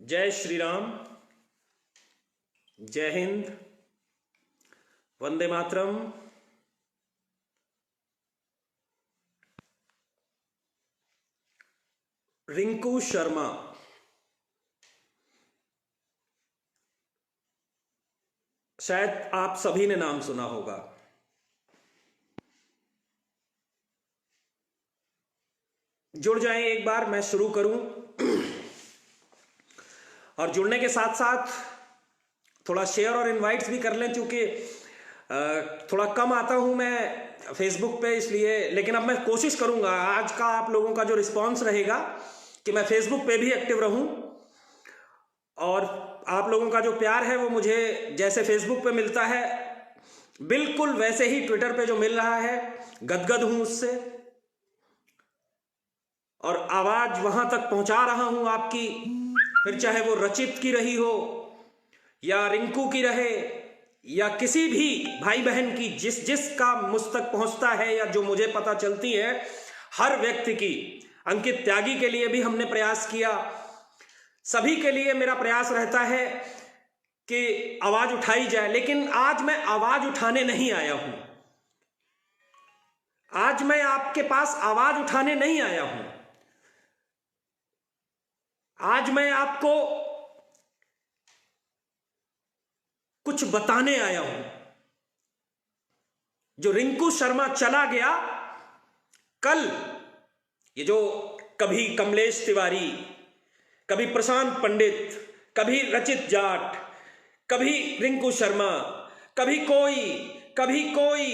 जय श्री राम, जय हिंद, वंदे मातरम। रिंकू शर्मा, शायद आप सभी ने नाम सुना होगा। जुड़ जाएं एक बार, मैं शुरू करूं। और जुड़ने के साथ साथ थोड़ा शेयर और इनवाइट्स भी कर लें, क्योंकि थोड़ा कम आता हूं मैं फेसबुक पे, इसलिए। लेकिन अब मैं कोशिश करूंगा, आज का आप लोगों का जो रिस्पांस रहेगा कि मैं फेसबुक पे भी एक्टिव रहूं, और आप लोगों का जो प्यार है वो मुझे जैसे फेसबुक पे मिलता है बिल्कुल वैसे ही ट्विटर पे जो मिल रहा है, गदगद हूं उससे, और आवाज वहां तक पहुंचा रहा हूं आपकी। फिर चाहे वो रचित की रही हो या रिंकू की रहे या किसी भी भाई बहन की, जिसका मुझ तक पहुंचता है या जो मुझे पता चलती है, हर व्यक्ति की। अंकित त्यागी के लिए भी हमने प्रयास किया। सभी के लिए मेरा प्रयास रहता है कि आवाज उठाई जाए। लेकिन आज मैं आवाज उठाने नहीं आया हूं। आज मैं आपके पास आवाज उठाने नहीं आया हूं। आज मैं आपको कुछ बताने आया हूं। जो रिंकू शर्मा चला गया कल, ये जो कभी कमलेश तिवारी, कभी प्रशांत पंडित, कभी रचित जाट, कभी रिंकू शर्मा, कभी कोई, कभी कोई,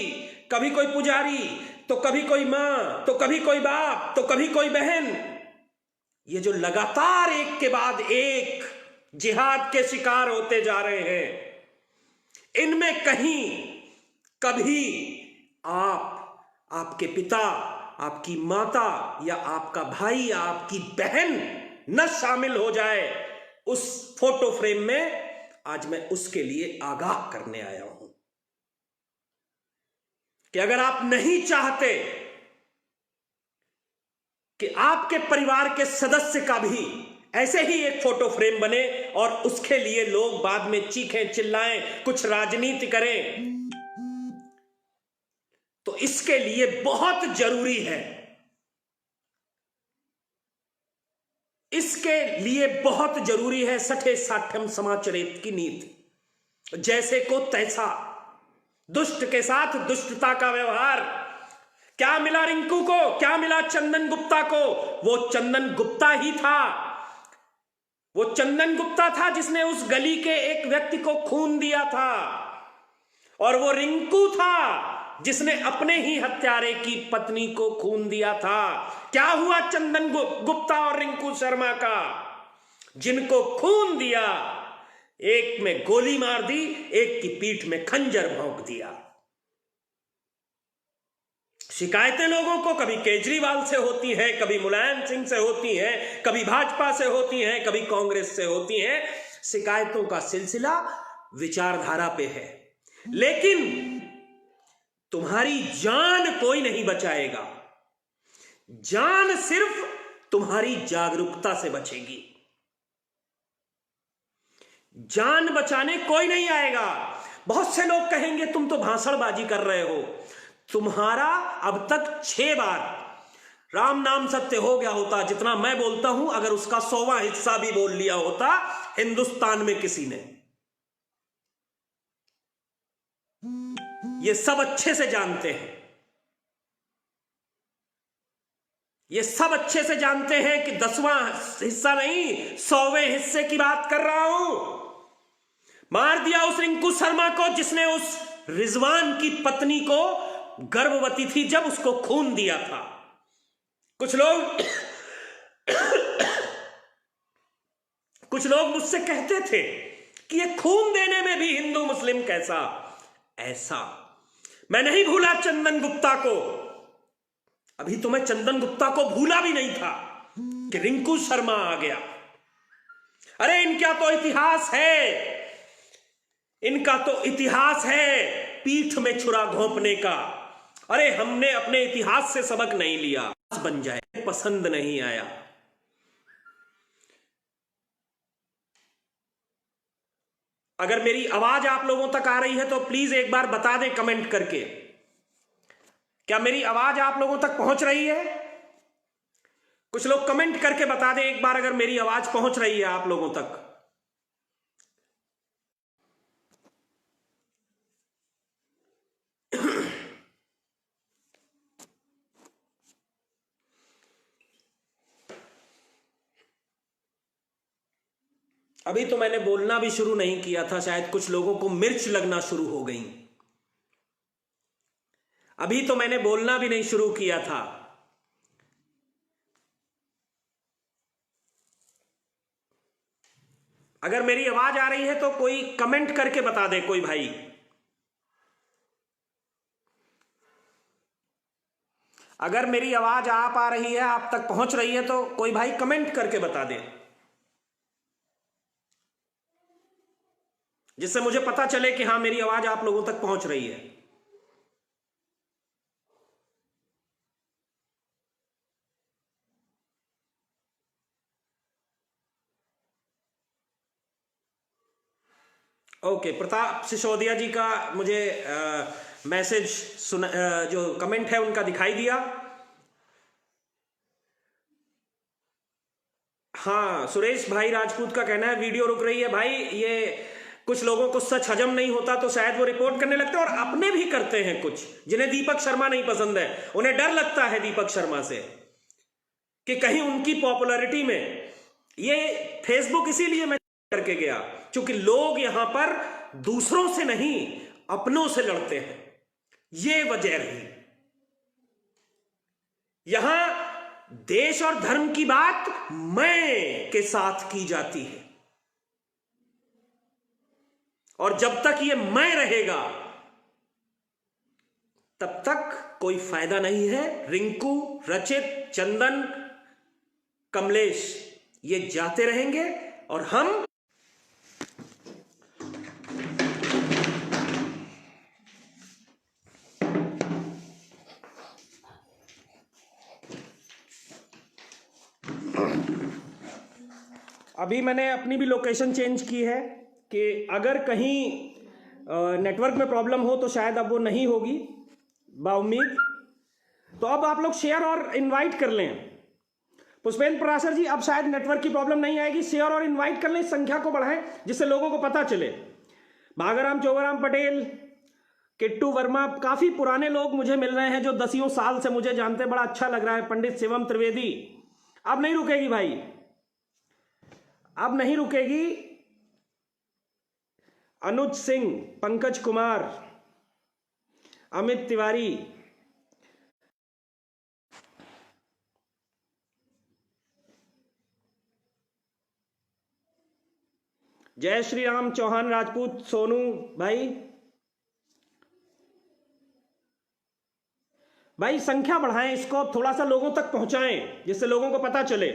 कभी कोई पुजारी, तो कभी कोई मां, तो कभी कोई बाप, तो कभी कोई बहन, ये जो लगातार एक के बाद एक जिहाद के शिकार होते जा रहे हैं, इनमें कहीं कभी आपके पिता, आपकी माता या आपका भाई या आपकी बहन न शामिल हो जाए उस फोटो फ्रेम में, आज मैं उसके लिए आगाह करने आया हूं कि अगर आप नहीं चाहते कि आपके परिवार के सदस्य का भी ऐसे ही एक फोटो फ्रेम बने और उसके लिए लोग बाद में चीखें चिल्लाएं, कुछ राजनीति करें, तो इसके लिए बहुत जरूरी है, इसके लिए बहुत जरूरी है सठे साठ्यम समाचरित की नीति। जैसे को तैसा, दुष्ट के साथ दुष्टता का व्यवहार। क्या मिला रिंकू को, क्या मिला चंदन गुप्ता को? वो चंदन गुप्ता ही था। वो चंदन गुप्ता था जिसने उस गली के एक व्यक्ति को खून दिया था, और वो रिंकू था जिसने अपने ही हत्यारे की पत्नी को खून दिया था। क्या हुआ चंदन गुप्ता और रिंकू शर्मा का? जिनको खून दिया, एक में गोली मार दी, एक की पीठ में खंजर भोंक दिया। शिकायतें लोगों को कभी केजरीवाल से होती हैं, कभी मुलायम सिंह से होती हैं, कभी भाजपा से होती हैं, कभी कांग्रेस से होती हैं। शिकायतों का सिलसिला विचारधारा पे है, लेकिन तुम्हारी जान कोई नहीं बचाएगा। जान सिर्फ तुम्हारी जागरूकता से बचेगी। जान बचाने कोई नहीं आएगा। बहुत से लोग कहेंगे तुम तो भाषणबाजी कर रहे हो। तुम्हारा अब तक 6 बार राम नाम सत्य हो गया होता, जितना मैं बोलता हूं, अगर उसका 100वां हिस्सा भी बोल लिया होता हिंदुस्तान में किसी ने। ये सब अच्छे से जानते हैं, ये सब अच्छे से जानते हैं कि 10वां हिस्सा नहीं, 100वें हिस्से की बात कर रहा हूं। मार दिया उस रिंकू शर्मा को जिसने उस रिजवान की पत्नी को, गर्भवती थी जब, उसको खून दिया था। कुछ लोग मुझसे कहते थे कि ये खून देने में भी हिंदू मुस्लिम कैसा ऐसा। मैं नहीं भूला चंदन गुप्ता को। अभी तो मैं चंदन गुप्ता को भूला भी नहीं था कि रिंकू शर्मा आ गया। अरे इनका तो इतिहास है, इनका तो इतिहास है पीठ में छुरा घोंपने का। अरे हमने अपने इतिहास से सबक नहीं लिया। बन जाए, पसंद नहीं आया। अगर मेरी आवाज आप लोगों तक आ रही है तो प्लीज एक बार बता दें कमेंट करके, क्या मेरी आवाज आप लोगों तक पहुंच रही है? कुछ लोग कमेंट करके बता दें एक बार अगर मेरी आवाज पहुंच रही है आप लोगों तक। अभी तो मैंने बोलना भी शुरू नहीं किया था, शायद कुछ लोगों को मिर्च लगना शुरू हो गई। अभी तो मैंने बोलना भी नहीं शुरू किया था। अगर मेरी आवाज आ रही है तो कोई कमेंट करके बता दे कोई भाई। अगर मेरी आवाज आप आ रही है, आप तक पहुंच रही है तो कोई भाई कमेंट करके बता दे, जिससे मुझे पता चले कि हां मेरी आवाज आप लोगों तक पहुंच रही है। ओके, प्रताप सिसोदिया जी का मुझे मैसेज जो कमेंट है उनका दिखाई दिया। हाँ, सुरेश भाई राजपूत का कहना है वीडियो रुक रही है। भाई ये कुछ लोगों को सच हजम नहीं होता तो शायद वो रिपोर्ट करने लगते हैं, और अपने भी करते हैं कुछ, जिन्हें दीपक शर्मा नहीं पसंद है, उन्हें डर लगता है दीपक शर्मा से कि कहीं उनकी पॉपुलैरिटी में, ये फेसबुक इसीलिए मैं करके गया क्योंकि लोग यहां पर दूसरों से नहीं अपनों से लड़ते हैं, ये वजह रही। यहां देश और धर्म की बात मैं के साथ की जाती है, और जब तक ये मैं रहेगा तब तक कोई फायदा नहीं है। रिंकू, रचित, चंदन, कमलेश ये जाते रहेंगे और हम अभी मैंने अपनी भी लोकेशन चेंज की है कि अगर कहीं नेटवर्क में प्रॉब्लम हो तो शायद अब वो नहीं होगी बाउम्मीद। तो अब आप लोग शेयर और इनवाइट कर लें। पुष्पेंद्र पराशर जी, अब शायद नेटवर्क की प्रॉब्लम नहीं आएगी, शेयर और इनवाइट कर लें, संख्या को बढ़ाएं जिससे लोगों को पता चले। भागराम चोगाराम पटेल, किट्टू वर्मा, काफी पुराने लोग मुझे मिल रहे हैं जो दसियों साल से मुझे जानते, बड़ा अच्छा लग रहा है। पंडित शिवम त्रिवेदी, अब नहीं रुकेगी भाई, अब नहीं रुकेगी। अनुज सिंह, पंकज कुमार, अमित तिवारी, जय श्री राम चौहान राजपूत, सोनू भाई संख्या बढ़ाएं, इसको थोड़ा सा लोगों तक पहुंचाएं जिससे लोगों को पता चले।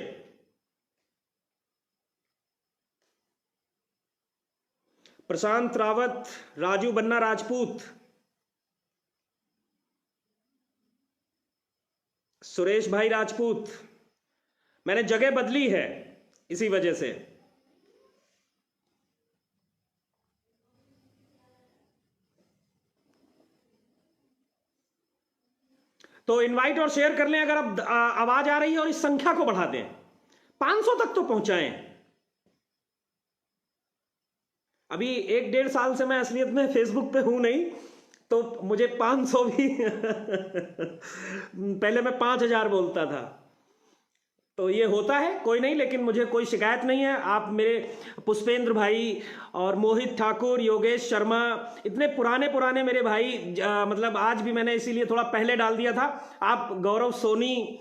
प्रशांत रावत, राजू बन्ना राजपूत, सुरेश भाई राजपूत, मैंने जगह बदली है इसी वजह से। तो इनवाइट और शेयर कर लें अगर अब आवाज आ रही है, और इस संख्या को बढ़ा दें, 500 तक तो पहुंचाएं। अभी 1-1.5 साल से मैं असलियत में फेसबुक पे हूं नहीं, तो मुझे 500 भी पहले मैं 5000 बोलता था, तो ये होता है, कोई नहीं, लेकिन मुझे कोई शिकायत नहीं है। आप मेरे पुष्पेंद्र भाई और मोहित ठाकुर, योगेश शर्मा, इतने पुराने पुराने मेरे भाई, मतलब आज भी मैंने इसीलिए थोड़ा पहले डाल दिया था। आप गौरव सोनी,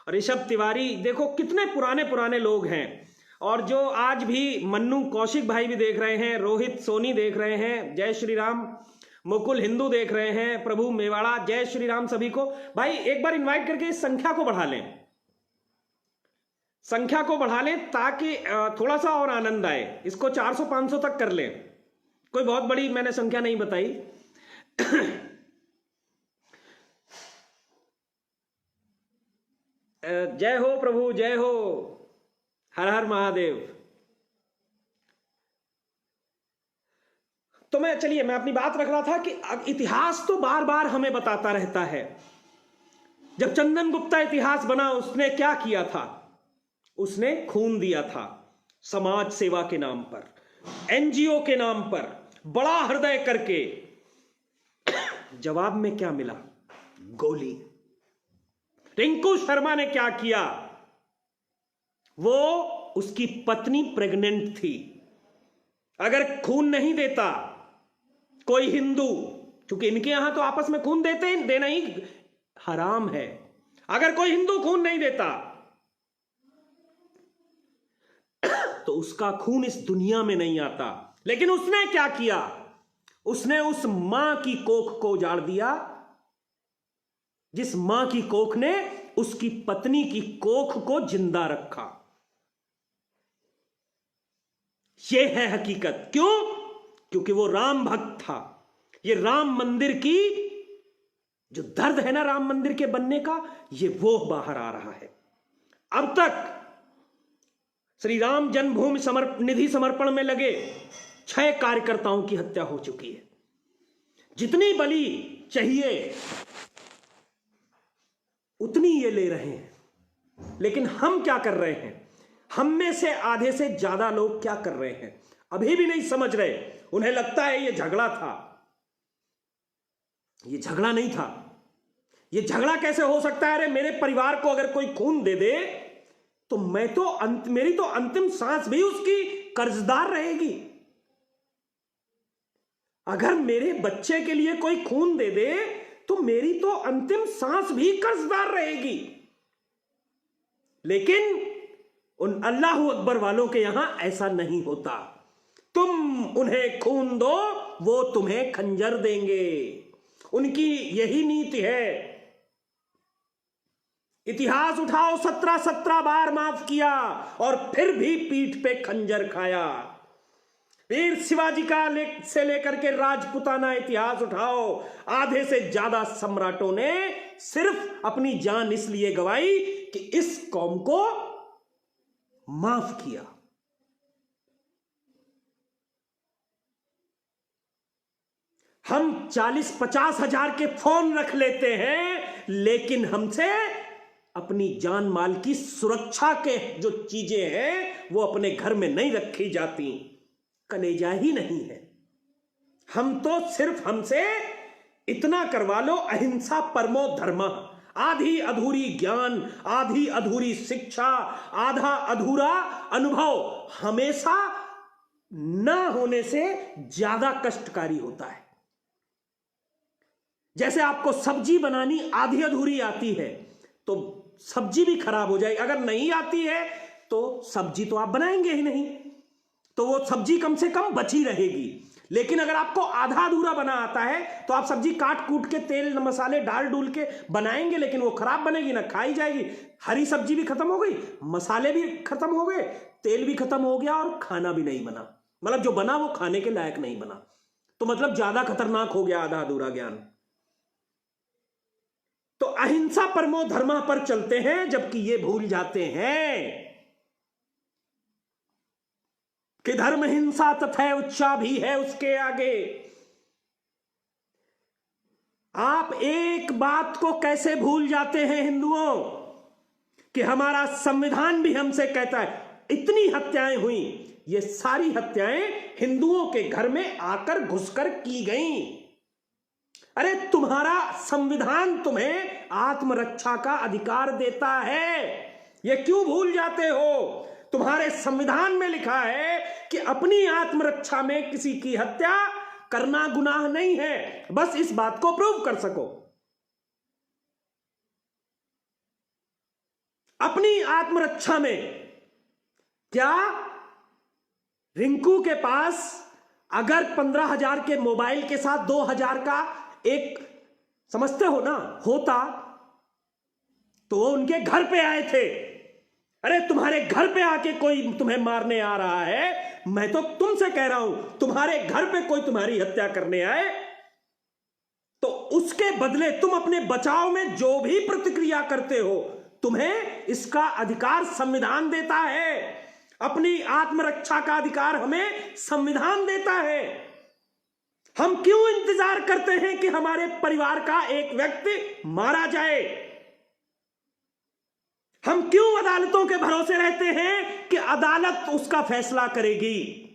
ऋषभ तिवारी, देखो कितने पुराने पुराने लोग हैं, और जो आज भी मन्नू कौशिक भाई भी देख रहे हैं, रोहित सोनी देख रहे हैं, जय श्री राम, मुकुल हिंदू देख रहे हैं, प्रभु मेवाड़ा, जय श्री राम सभी को। भाई एक बार इनवाइट करके इस संख्या को बढ़ा लें, संख्या को बढ़ा लें ताकि थोड़ा सा और आनंद आए। इसको 400-500 तक कर लें, कोई बहुत बड़ी मैंने संख्या नहीं बताई। जय हो प्रभु, जय हो, हर हर महादेव। तो मैं अपनी बात रख रहा था कि इतिहास तो बार बार हमें बताता रहता है। जब चंदन गुप्ता इतिहास बना, उसने क्या किया था? उसने खून दिया था समाज सेवा के नाम पर, एनजीओ के नाम पर, बड़ा हृदय करके। जवाब में क्या मिला? गोली। रिंकू शर्मा ने क्या किया? वो, उसकी पत्नी प्रेग्नेंट थी। अगर खून नहीं देता कोई हिंदू, क्योंकि इनके यहां तो आपस में खून देना ही हराम है, अगर कोई हिंदू खून नहीं देता तो उसका खून इस दुनिया में नहीं आता। लेकिन उसने क्या किया? उसने उस मां की कोख को उजाड़ दिया, जिस मां की कोख ने उसकी पत्नी की कोख को जिंदा रखा। यह है हकीकत। क्यों? क्योंकि वो राम भक्त था। ये राम मंदिर की जो दर्द है ना, राम मंदिर के बनने का, ये वो बाहर आ रहा है। अब तक श्री राम जन्मभूमि निधि समर्पण में लगे 6 कार्यकर्ताओं की हत्या हो चुकी है। जितनी बलि चाहिए उतनी ये ले रहे हैं। लेकिन हम क्या कर रहे हैं? हम में से आधे से ज्यादा लोग क्या कर रहे हैं? अभी भी नहीं समझ रहे। उन्हें लगता है ये झगड़ा था। ये झगड़ा नहीं था। ये झगड़ा कैसे हो सकता है? अरे मेरे परिवार को अगर कोई खून दे दे तो मेरी तो अंतिम सांस भी उसकी कर्जदार रहेगी। अगर मेरे बच्चे के लिए कोई खून दे दे तो मेरी तो अंतिम सांस भी कर्जदार रहेगी। लेकिन उन अल्लाह अकबर वालों के यहां ऐसा नहीं होता। तुम उन्हें खून दो, वो तुम्हें खंजर देंगे। उनकी यही नीति है। इतिहास उठाओ, 17 बार माफ किया और फिर भी पीठ पे खंजर खाया। वीर शिवाजी का से लेकर के राजपुताना इतिहास उठाओ, आधे से ज्यादा सम्राटों ने सिर्फ अपनी जान इसलिए गंवाई कि इस कौम को माफ किया। हम 40-50 हजार के फोन रख लेते हैं, लेकिन हमसे अपनी जान माल की सुरक्षा के जो चीजें हैं वो अपने घर में नहीं रखी जाती। कलेजा ही नहीं है। हम तो सिर्फ हमसे इतना करवा लो, अहिंसा परमो धर्मः। आधी अधूरी ज्ञान, आधी अधूरी शिक्षा, आधा अधूरा अनुभव हमेशा ना होने से ज्यादा कष्टकारी होता है। जैसे आपको सब्जी बनानी आधी अधूरी आती है तो सब्जी भी खराब हो जाएगी। अगर नहीं आती है तो सब्जी तो आप बनाएंगे ही नहीं, तो वो सब्जी कम से कम बची रहेगी। लेकिन अगर आपको आधा अधूरा बना आता है तो आप सब्जी काट कूट के तेल मसाले डाल डूल के बनाएंगे, लेकिन वो खराब बनेगी, ना खाई जाएगी। हरी सब्जी भी खत्म हो गई, मसाले भी खत्म हो गए, तेल भी खत्म हो गया और खाना भी नहीं बना। मतलब जो बना वो खाने के लायक नहीं बना। तो मतलब ज्यादा खतरनाक हो गया आधा अधूरा ज्ञान। तो अहिंसा परमो धर्मा पर चलते हैं, जबकि ये भूल जाते हैं कि धर्म हिंसा तथा उच्चा भी है उसके आगे। आप एक बात को कैसे भूल जाते हैं हिंदुओं, कि हमारा संविधान भी हमसे कहता है इतनी हत्याएं हुई, ये सारी हत्याएं हिंदुओं के घर में आकर घुसकर की गईं। अरे तुम्हारा संविधान तुम्हें आत्मरक्षा का अधिकार देता है, ये क्यों भूल जाते हो? तुम्हारे संविधान में लिखा है कि अपनी आत्मरक्षा में किसी की हत्या करना गुनाह नहीं है, बस इस बात को प्रूव कर सको। अपनी आत्मरक्षा में क्या रिंकू के पास अगर 15,000 के मोबाइल के साथ 2,000 का एक, समझते हो ना, होता तो वो उनके घर पे आए थे। अरे तुम्हारे घर पे आके कोई तुम्हें मारने आ रहा है, मैं तो तुमसे कह रहा हूं, तुम्हारे घर पे कोई तुम्हारी हत्या करने आए तो उसके बदले तुम अपने बचाव में जो भी प्रतिक्रिया करते हो, तुम्हें इसका अधिकार संविधान देता है। अपनी आत्मरक्षा का अधिकार हमें संविधान देता है। हम क्यों इंतजार करते हैं कि हमारे परिवार का एक व्यक्ति मारा जाए? हम क्यों अदालतों के भरोसे रहते हैं कि अदालत उसका फैसला करेगी?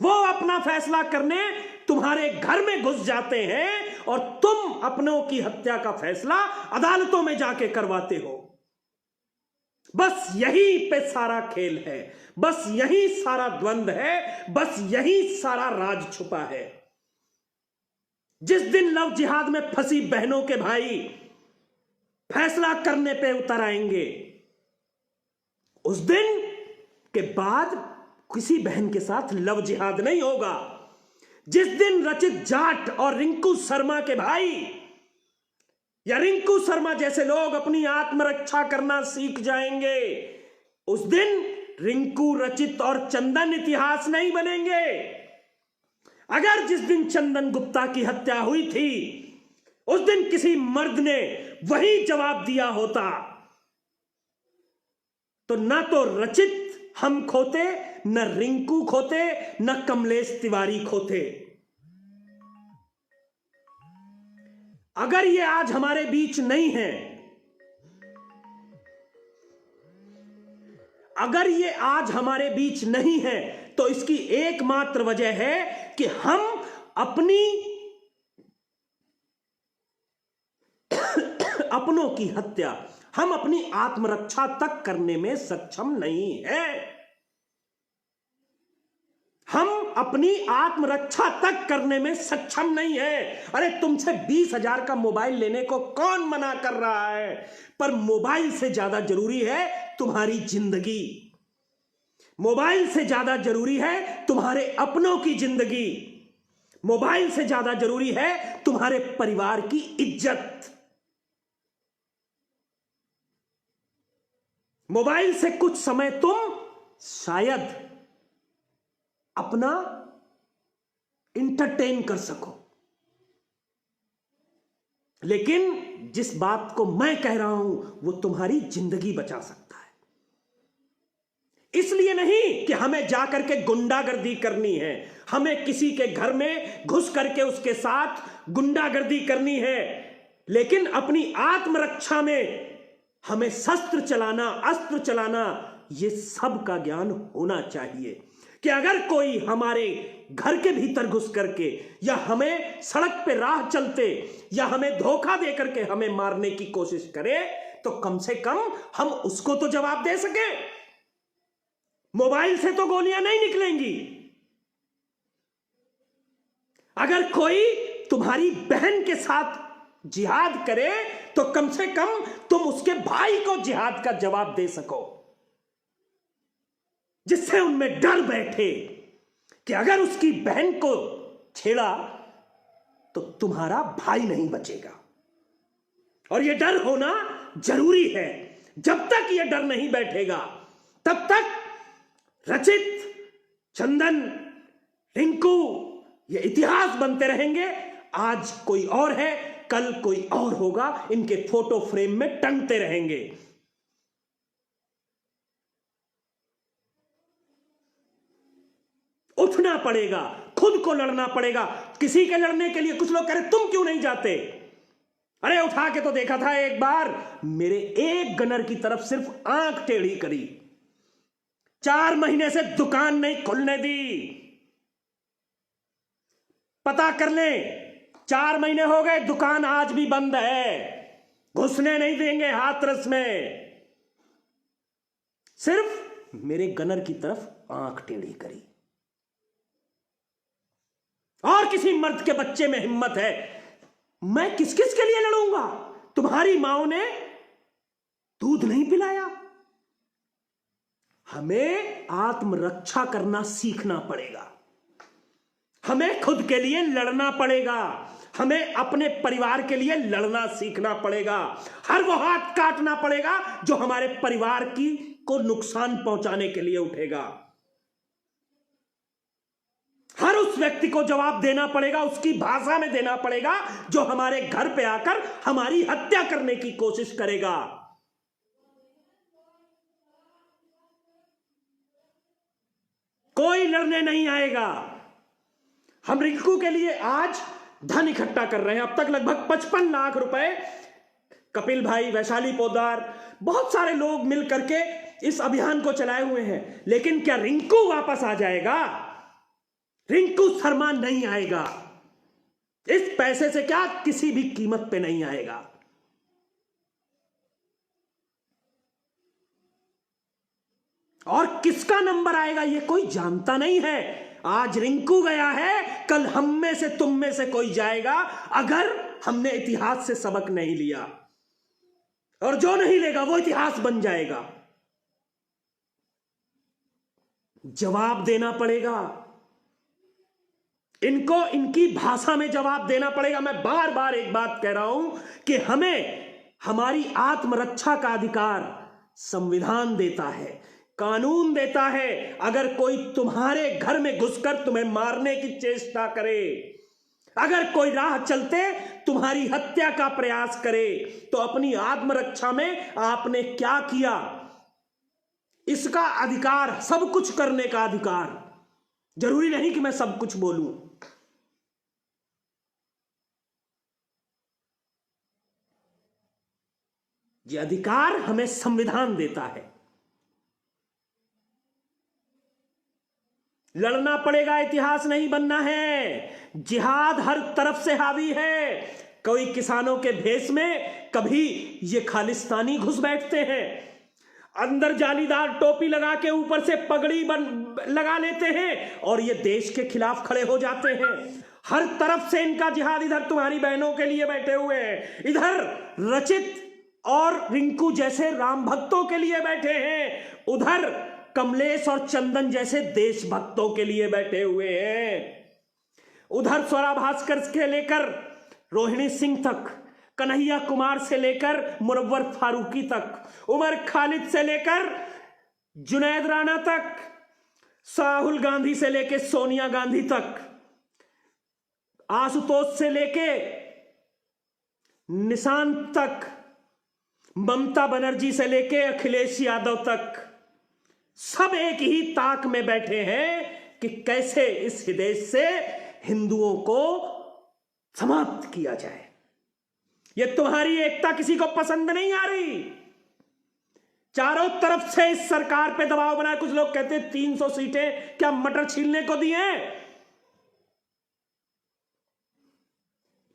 वो अपना फैसला करने तुम्हारे घर में घुस जाते हैं और तुम अपनों की हत्या का फैसला अदालतों में जाके करवाते हो। बस यही पे सारा खेल है, बस यही सारा द्वंद्व है, बस यही सारा राज छुपा है। जिस दिन लव जिहाद में फंसी बहनों के भाई फैसला करने पे उतर आएंगे, उस दिन के बाद किसी बहन के साथ लव जिहाद नहीं होगा। जिस दिन रचित जाट और रिंकू शर्मा के भाई या रिंकू शर्मा जैसे लोग अपनी आत्मरक्षा करना सीख जाएंगे, उस दिन रिंकू, रचित और चंदन इतिहास नहीं बनेंगे। अगर जिस दिन चंदन गुप्ता की हत्या हुई थी उस दिन किसी मर्द ने वही जवाब दिया होता तो ना तो रचित हम खोते, न रिंकू खोते, न कमलेश तिवारी खोते। अगर ये आज हमारे बीच नहीं है, अगर ये आज हमारे बीच नहीं है तो इसकी एकमात्र वजह है कि हम अपनी अपनों की हत्या, हम अपनी आत्मरक्षा तक करने में सक्षम नहीं है। हम अपनी आत्मरक्षा तक करने में सक्षम नहीं है। अरे तुमसे 20,000 का मोबाइल लेने को कौन मना कर रहा है? पर मोबाइल से ज्यादा जरूरी है तुम्हारी जिंदगी, मोबाइल से ज्यादा जरूरी है तुम्हारे अपनों की जिंदगी, मोबाइल से ज्यादा जरूरी है तुम्हारे परिवार की इज्जत। मोबाइल से कुछ समय तुम शायद अपना इंटरटेन कर सको, लेकिन जिस बात को मैं कह रहा हूं वो तुम्हारी जिंदगी बचा सकता है। इसलिए नहीं कि हमें जाकर के गुंडागर्दी करनी है, हमें किसी के घर में घुस करके उसके साथ गुंडागर्दी करनी है, लेकिन अपनी आत्मरक्षा में हमें शस्त्र चलाना, अस्त्र चलाना, ये सब का ज्ञान होना चाहिए कि अगर कोई हमारे घर के भीतर घुस करके या हमें सड़क पे राह चलते या हमें धोखा दे करके हमें मारने की कोशिश करे तो कम से कम हम उसको तो जवाब दे सके। मोबाइल से तो गोलियां नहीं निकलेंगी। अगर कोई तुम्हारी बहन के साथ जिहाद करे तो कम से कम तुम उसके भाई को जिहाद का जवाब दे सको, जिससे उनमें डर बैठे कि अगर उसकी बहन को छेड़ा तो तुम्हारा भाई नहीं बचेगा। और यह डर होना जरूरी है। जब तक यह डर नहीं बैठेगा तब तक रचित, चंदन, रिंकू ये इतिहास बनते रहेंगे। आज कोई और है, कल कोई और होगा, इनके फोटो फ्रेम में टंगते रहेंगे। उठना पड़ेगा, खुद को लड़ना पड़ेगा। किसी के लड़ने के लिए कुछ लोग कह रहे तुम क्यों नहीं जाते? अरे उठा के तो देखा था एक बार, मेरे एक गनर की तरफ सिर्फ आंख टेढ़ी करी, 4 महीने से दुकान नहीं खुलने दी। पता कर ले, 4 महीने हो गए, दुकान आज भी बंद है, घुसने नहीं देंगे हाथरस में। सिर्फ मेरे गनर की तरफ आंख टेढ़ी करी। और किसी मर्द के बच्चे में हिम्मत है, मैं किस किस के लिए लड़ूंगा? तुम्हारी मां ने दूध नहीं पिलाया। हमें आत्मरक्षा करना सीखना पड़ेगा, हमें खुद के लिए लड़ना पड़ेगा, हमें अपने परिवार के लिए लड़ना सीखना पड़ेगा। हर वो हाथ काटना पड़ेगा जो हमारे परिवार को नुकसान पहुंचाने के लिए उठेगा। हर उस व्यक्ति को जवाब देना पड़ेगा, उसकी भाषा में देना पड़ेगा जो हमारे घर पे आकर हमारी हत्या करने की कोशिश करेगा। कोई लड़ने नहीं आएगा। हम रिंकू के लिए आज धन इकट्ठा कर रहे हैं। अब तक लगभग 55 लाख रुपए कपिल भाई, वैशाली पोद्दार, बहुत सारे लोग मिल करके इस अभियान को चलाए हुए हैं। लेकिन क्या रिंकू वापस आ जाएगा? रिंकू शर्मा नहीं आएगा। इस पैसे से क्या किसी भी कीमत पे नहीं आएगा। और किसका नंबर आएगा ये कोई जानता नहीं है। आज रिंकू गया है, कल हम में से, तुम में से कोई जाएगा, अगर हमने इतिहास से सबक नहीं लिया। और जो नहीं लेगा वो इतिहास बन जाएगा। जवाब देना पड़ेगा इनको, इनकी भाषा में जवाब देना पड़ेगा। मैं बार बार एक बात कह रहा हूं कि हमें हमारी आत्मरक्षा का अधिकार संविधान देता है, कानून देता है। अगर कोई तुम्हारे घर में घुसकर तुम्हें मारने की चेष्टा करे, अगर कोई राह चलते तुम्हारी हत्या का प्रयास करे, तो अपनी आत्मरक्षा में आपने क्या किया, इसका अधिकार, सब कुछ करने का अधिकार। जरूरी नहीं कि मैं सब कुछ बोलूं। ये अधिकार हमें संविधान देता है। लड़ना पड़ेगा, इतिहास नहीं बनना है। जिहाद हर तरफ से हावी है। कोई किसानों के भेष में, कभी ये खालिस्तानी घुस बैठते हैं, अंदर जालीदार टोपी लगा के ऊपर से पगड़ी लगा लेते हैं और ये देश के खिलाफ खड़े हो जाते हैं। हर तरफ से इनका जिहाद, इधर तुम्हारी बहनों के लिए बैठे हुए हैं, इधर रचित और रिंकू जैसे राम भक्तों के लिए बैठे हैं, उधर कमलेश और चंदन जैसे देशभक्तों के लिए बैठे हुए हैं। उधर स्वरा भास्कर से लेकर रोहिणी सिंह तक, कन्हैया कुमार से लेकर मुनव्वर फारूकी तक, उमर खालिद से लेकर जुनैद राणा तक, राहुल गांधी से लेकर सोनिया गांधी तक, आशुतोष से लेके निशांत तक, ममता बनर्जी से लेके अखिलेश यादव तक, सब एक ही ताक में बैठे हैं कि कैसे इस देश से हिंदुओं को समाप्त किया जाए। ये तुम्हारी एकता किसी को पसंद नहीं आ रही। चारों तरफ से इस सरकार पे दबाव बनाए। कुछ लोग कहते हैं 300 सीटें क्या मटर छीलने को दी हैं?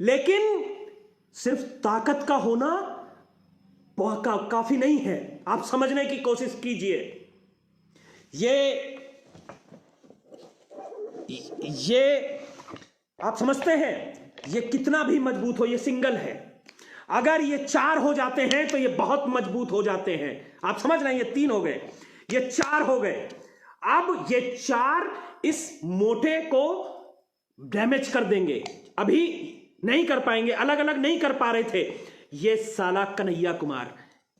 लेकिन सिर्फ ताकत का होना काफी नहीं है। आप समझने की कोशिश कीजिए। ये आप समझते हैं, ये कितना भी मजबूत हो, ये सिंगल है। अगर ये 4 हो जाते हैं तो ये बहुत मजबूत हो जाते हैं। आप समझ रहे हैं, ये 3 हो गए, ये 4 हो गए। अब ये 4 इस मोटे को डैमेज कर देंगे। अभी नहीं कर पाएंगे, अलग अलग नहीं कर पा रहे थे। ये साला कन्हैया कुमार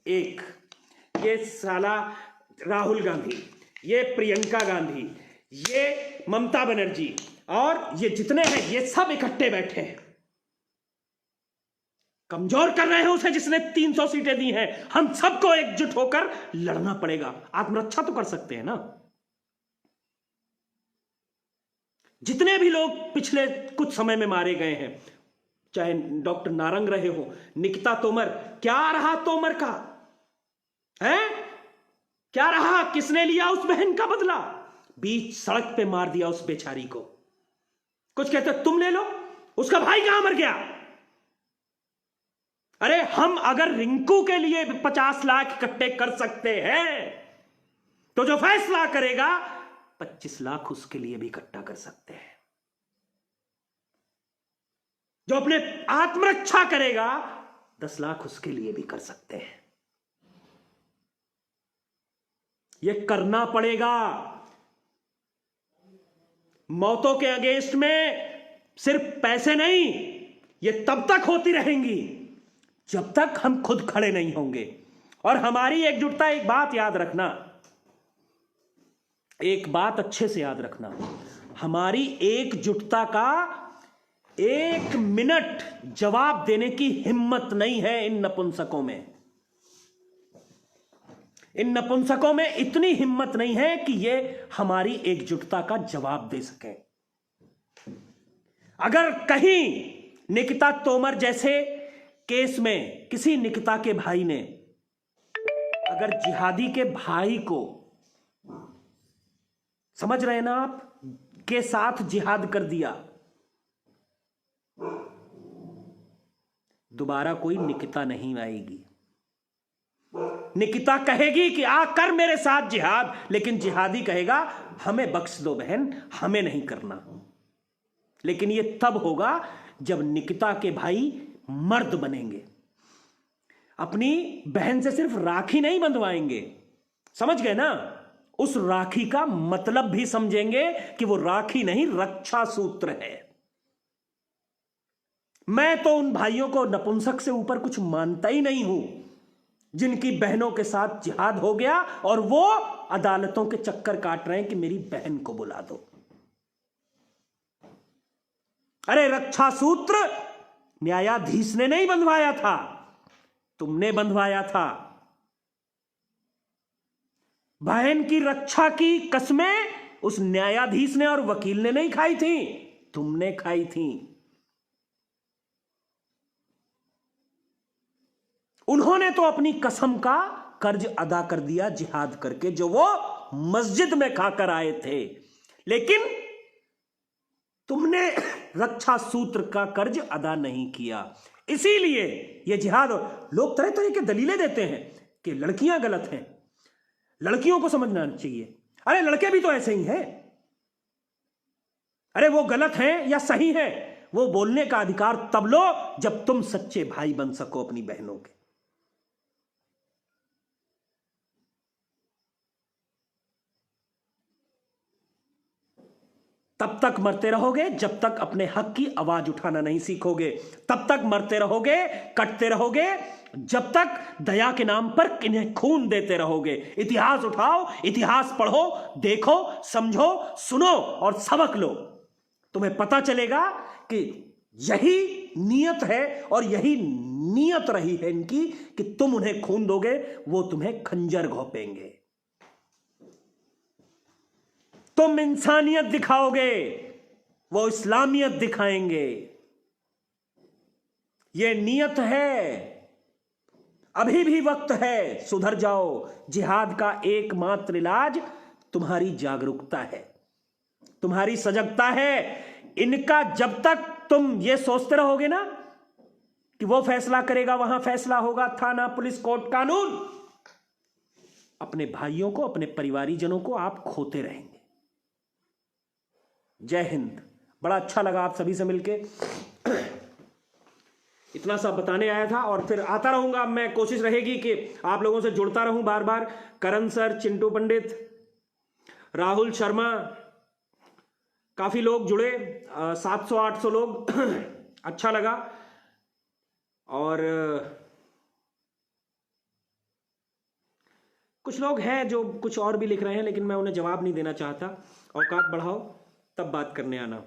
एक, ये साला राहुल गांधी, ये प्रियंका गांधी, ये ममता बनर्जी और ये जितने हैं, ये सब इकट्ठे बैठे हैं, कमजोर कर रहे हैं उसे जिसने 300 सीटें दी हैं। हम सबको एकजुट होकर लड़ना पड़ेगा। आत्मरक्षा तो कर सकते हैं ना। जितने भी लोग पिछले कुछ समय में मारे गए हैं, चाहे डॉक्टर नारंग रहे हो, निकिता तोमर, क्या रहा तोमर का है? क्या रहा? किसने लिया उस बहन का बदला? बीच सड़क पे मार दिया उस बेचारी को। कुछ कहते तुम ले लो, उसका भाई कहां मर गया? अरे हम अगर रिंकू के लिए 50 लाख इकट्ठे कर सकते हैं तो जो फैसला करेगा 25 लाख उसके लिए भी इकट्ठा कर सकते हैं। जो अपने आत्मरक्षा करेगा 10 लाख उसके लिए भी कर सकते हैं। यह करना पड़ेगा। मौतों के अगेंस्ट में सिर्फ पैसे नहीं, ये तब तक होती रहेंगी जब तक हम खुद खड़े नहीं होंगे। और हमारी एकजुटता, एक बात याद रखना, एक बात अच्छे से याद रखना, हमारी एकजुटता का 1 मिनट जवाब देने की हिम्मत नहीं है इन नपुंसकों में। इन नपुंसकों में इतनी हिम्मत नहीं है कि ये हमारी एकजुटता का जवाब दे सके। अगर कहीं निकिता तोमर जैसे केस में किसी निकिता के भाई ने अगर जिहादी के भाई को, समझ रहे हैं ना आप, के साथ जिहाद कर दिया, दोबारा कोई निकिता नहीं आएगी। निकिता कहेगी कि आ कर मेरे साथ जिहाद, लेकिन जिहादी कहेगा हमें बख्श दो बहन, हमें नहीं करना। लेकिन यह तब होगा जब निकिता के भाई मर्द बनेंगे, अपनी बहन से सिर्फ राखी नहीं बंधवाएंगे, समझ गए ना, उस राखी का मतलब भी समझेंगे कि वो राखी नहीं रक्षा सूत्र है। मैं तो उन भाइयों को नपुंसक से ऊपर कुछ मानता ही नहीं हूं जिनकी बहनों के साथ जिहाद हो गया और वो अदालतों के चक्कर काट रहे हैं कि मेरी बहन को बुला दो। अरे रक्षा सूत्र न्यायाधीश ने नहीं बंधवाया था, तुमने बंधवाया था। बहन की रक्षा की कस्में उस न्यायाधीश ने और वकील ने नहीं खाई थी, तुमने खाई थी। उन्होंने तो अपनी कसम का कर्ज अदा कर दिया जिहाद करके, जो वो मस्जिद में खाकर आए थे, लेकिन तुमने रक्षा सूत्र का कर्ज अदा नहीं किया। इसीलिए ये जिहाद, लोग तरह तरह के दलीलें देते हैं कि लड़कियां गलत हैं, लड़कियों को समझना चाहिए। अरे लड़के भी तो ऐसे ही हैं। अरे वो गलत हैं या सही हैं, वो बोलने का अधिकार तब लो जब तुम सच्चे भाई बन सको अपनी बहनों के। तब तक मरते रहोगे जब तक अपने हक की आवाज उठाना नहीं सीखोगे, तब तक मरते रहोगे, कटते रहोगे, जब तक दया के नाम पर किन्हें खून देते रहोगे। इतिहास उठाओ, इतिहास पढ़ो, देखो, समझो, सुनो और सबक लो। तुम्हें पता चलेगा कि यही नियत है और यही नियत रही है इनकी कि तुम उन्हें खून दोगे, वो तुम्हें खंजर घोंपेंगे। तुम इंसानियत दिखाओगे, वो इस्लामियत दिखाएंगे। ये नियत है, अभी भी वक्त है, सुधर जाओ। जिहाद का एकमात्र इलाज तुम्हारी जागरूकता है, तुम्हारी सजगता है। इनका जब तक तुम ये सोचते रहोगे ना कि वो फैसला करेगा, वहां फैसला होगा, थाना, पुलिस, कोर्ट, कानून, अपने भाइयों को, अपने परिवारीजनों को आप खोते रहेंगे। जय हिंद। बड़ा अच्छा लगा आप सभी से मिलके, इतना सब बताने आया था और फिर आता रहूंगा। मैं कोशिश रहेगी कि आप लोगों से जुड़ता रहूं बार बार। करण सर, चिंटू पंडित, राहुल शर्मा, काफी लोग जुड़े, 700-800 लोग अच्छा लगा। और कुछ लोग हैं जो कुछ और भी लिख रहे हैं, लेकिन मैं उन्हें जवाब नहीं देना चाहता। औकात बढ़ाओ तब बात करने आना।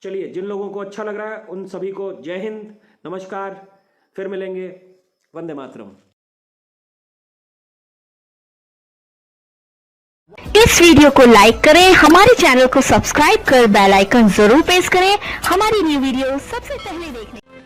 चलिए, जिन लोगों को अच्छा लग रहा है उन सभी को जय हिंद, नमस्कार, फिर मिलेंगे, वंदे मातरम। इस वीडियो को लाइक करें, हमारे चैनल को सब्सक्राइब कर बेल आइकन जरूर प्रेस करें हमारी न्यू वीडियो सबसे पहले देखने।